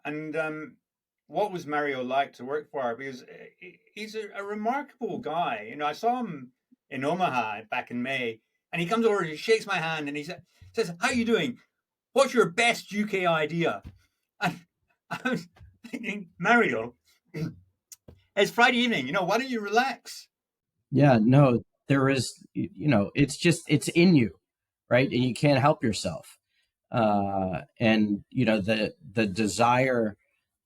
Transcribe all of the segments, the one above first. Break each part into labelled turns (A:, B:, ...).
A: And what was Mario like to work for? Because he's a remarkable guy. You know, I saw him in Omaha back in May, and he comes over and he shakes my hand and says, "How you doing? What's your best UK idea?" And I was thinking, Mario, it's Friday evening. You know, why don't you relax?
B: Yeah, no, there is, it's just, it's in you, right? And you can't help yourself. And, the desire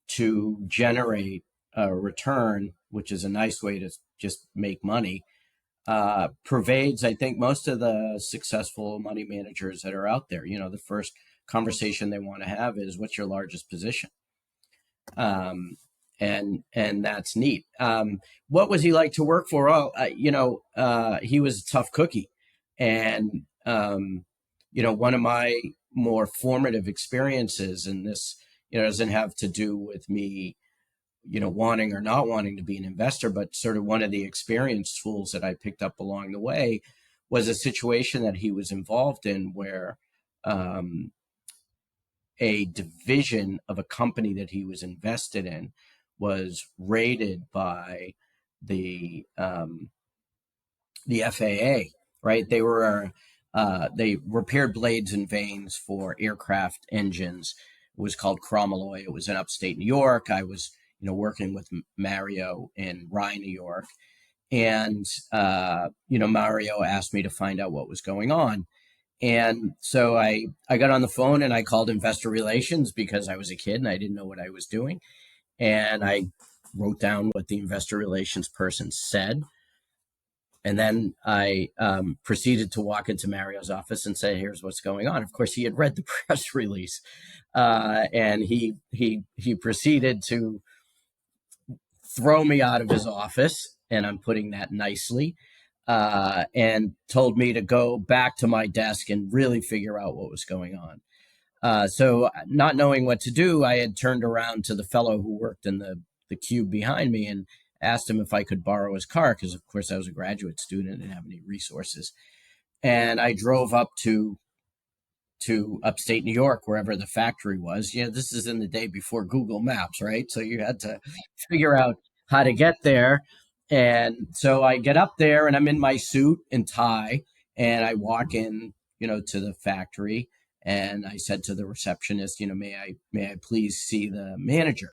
B: to generate a return, which is a nice way to just make money, pervades, I think, most of the successful money managers that are out there. The first conversation they want to have is, what's your largest position? And that's neat. What was he like to work for? Well, he was a tough cookie, and one of my more formative experiences, and this doesn't have to do with me wanting or not wanting to be an investor, but sort of one of the experience tools that I picked up along the way was a situation that he was involved in where um, a division of a company that he was invested in was raided by the the FAA. Right, they repaired blades and vanes for aircraft engines. It was called Chromalloy. It was in upstate New York. I was working with Mario in Rye, New York, and Mario asked me to find out what was going on. And so I got on the phone and I called investor relations because I was a kid and I didn't know what I was doing. And I wrote down what the investor relations person said. And then I proceeded to walk into Mario's office and say, "Here's what's going on." Of course, he had read the press release, and he proceeded to throw me out of his office, and I'm putting that nicely, and told me to go back to my desk and really figure out what was going on. So, not knowing what to do, I had turned around to the fellow who worked in the cube behind me and asked him if I could borrow his car because, of course, I was a graduate student and didn't have any resources. And I drove up to upstate New York, wherever the factory was. This is in the day before Google Maps, right? So you had to figure out how to get there. And so I get up there and I'm in my suit and tie and I walk in, to the factory. And I said to the receptionist, may I please see the manager?